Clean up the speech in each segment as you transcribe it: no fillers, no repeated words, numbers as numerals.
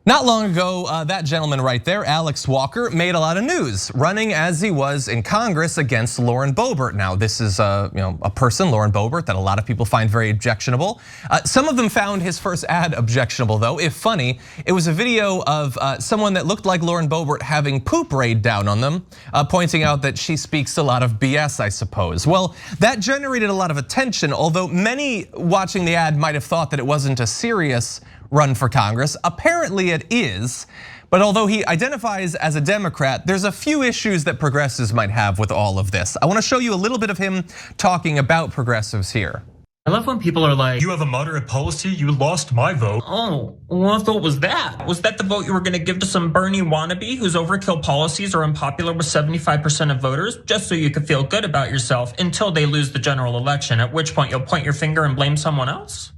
Not long ago, that gentleman right there, Alex Walker, made a lot of news, running as he was in Congress against Lauren Boebert. Now, this is a person, Lauren Boebert, that a lot of people find very objectionable. Some of them found his first ad objectionable, though. If funny, it was a video of someone that looked like Lauren Boebert having poop rained down on them, pointing out that she speaks a lot of BS, I suppose. Well, that generated a lot of attention, although many watching the ad might have thought that it wasn't a serious run for Congress. Apparently it is, but although he identifies as a Democrat, there's a few issues that progressives might have with all of this. I wanna show you a little bit of him talking about progressives here. I love when people are like, you have a moderate policy, you lost my vote. Oh, what vote was that? Was that the vote you were gonna give to some Bernie wannabe whose overkill policies are unpopular with 75% of voters, just so you could feel good about yourself until they lose the general election, at which point you'll point your finger and blame someone else?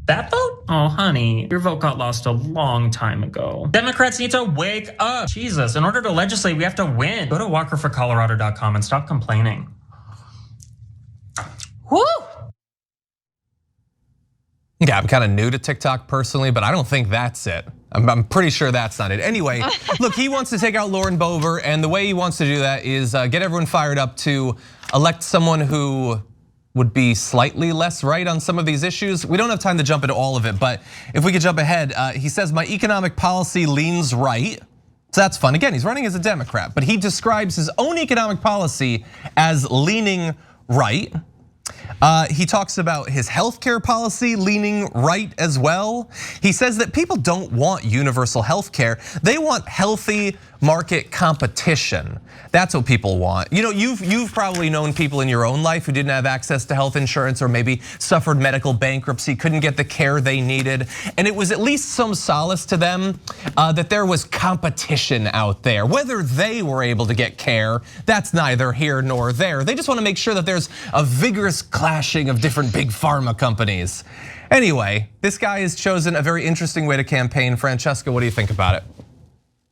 That vote? Oh, honey, your vote got lost a long time ago. Democrats need to wake up. Jesus, in order to legislate, we have to win. Go to walkerforcolorado.com and stop complaining. Woo! Yeah, I'm kind of new to TikTok personally, but I don't think that's it. I'm pretty sure that's not it. Anyway, look, he wants to take out Lauren Boebert, and the way he wants to do that is get everyone fired up to elect someone who would be slightly less right on some of these issues. We don't have time to jump into all of it, but if we could jump ahead, he says my economic policy leans right. So that's fun. Again, he's running as a Democrat, but he describes his own economic policy as leaning right. He talks about his healthcare policy leaning right as well. He says that people don't want universal healthcare. They want healthy market competition. That's what people want. You know, you've probably known people in your own life who didn't have access to health insurance or maybe suffered medical bankruptcy, couldn't get the care they needed. And it was at least some solace to them that there was competition out there. Whether they were able to get care, that's neither here nor there. They just want to make sure that there's a vigorous clashing of different big pharma companies. Anyway, this guy has chosen a very interesting way to campaign. Francesca, what do you think about it?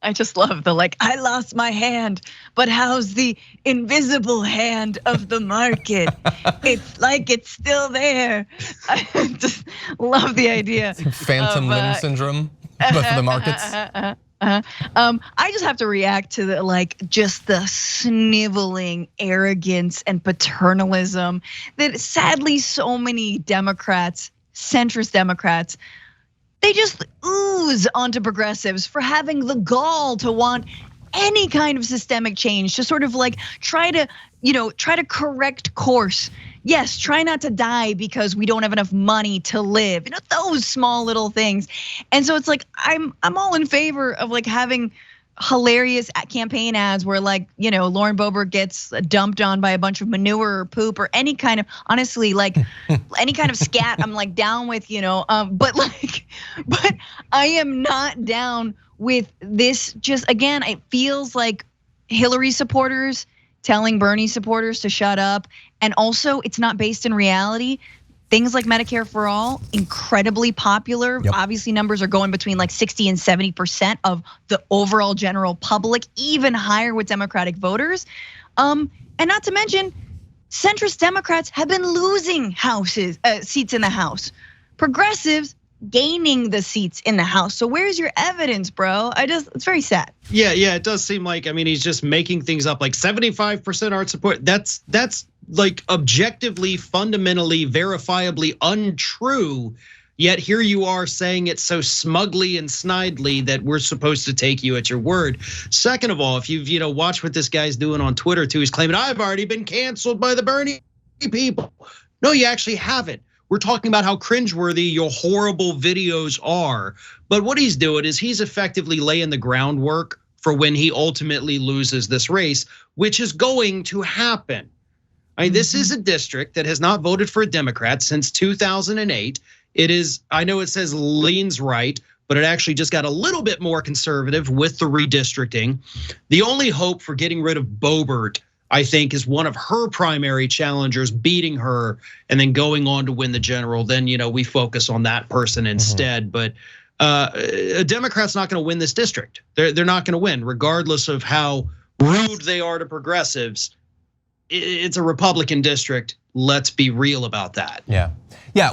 I just love the I lost my hand, but how's the invisible hand of the market? It's like it's still there. I just love the idea. Phantom limb syndrome, but for the markets. I just have to react to the just the sniveling arrogance and paternalism that sadly so many Democrats, centrist Democrats, they just ooze onto progressives for having the gall to want any kind of systemic change, to sort of try to correct course. Yes, try not to die because we don't have enough money to live. You know, those small little things. And so it's I'm all in favor of having hilarious campaign ads where Lauren Boebert gets dumped on by a bunch of manure or poop or any kind of, honestly, any kind of scat I'm down with, but I am not down with this. Just again, it feels like Hillary supporters telling Bernie supporters to shut up. And also it's not based in reality. Things like Medicare for All, incredibly popular. Yep. Obviously numbers are going between 60 and 70% of the overall general public, even higher with Democratic voters. And not to mention, centrist Democrats have been losing seats in the House. Progressives gaining the seats in the House. So where's your evidence, bro? It's very sad. Yeah, it does seem he's just making things up. 75% art support. That's objectively, fundamentally, verifiably untrue. Yet here you are saying it so smugly and snidely that we're supposed to take you at your word. Second of all, if you've watched what this guy's doing on Twitter too, he's claiming I've already been canceled by the Bernie people. No, you actually haven't. We're talking about how cringeworthy your horrible videos are. But what he's doing is he's effectively laying the groundwork for when he ultimately loses this race, which is going to happen. I mean, this is a district that has not voted for a Democrat since 2008. It is, I know it says leans right, but it actually just got a little bit more conservative with the redistricting. The only hope for getting rid of Boebert, I think, is one of her primary challengers beating her and then going on to win the general. Then, we focus on that person instead. But a Democrat's not gonna win this district. They're not gonna win, regardless of how rude they are to progressives. It's a Republican district. Let's be real about that. Yeah.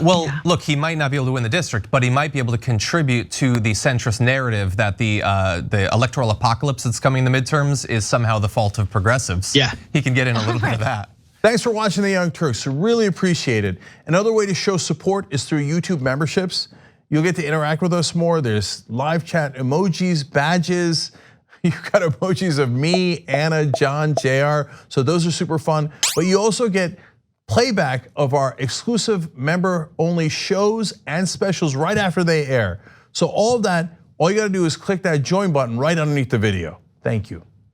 Well, look, he might not be able to win the district, but he might be able to contribute to the centrist narrative that the electoral apocalypse that's coming in the midterms is somehow the fault of progressives. Yeah. He can get in a little bit of that. Thanks for watching The Young Turks. We really appreciate it. Another way to show support is through YouTube memberships. You'll get to interact with us more. There's live chat emojis, badges. You've got emojis of me, Anna, John, JR. So those are super fun. But you also get playback of our exclusive member-only shows and specials right after they air. So all of that, all you gotta do is click that join button right underneath the video. Thank you.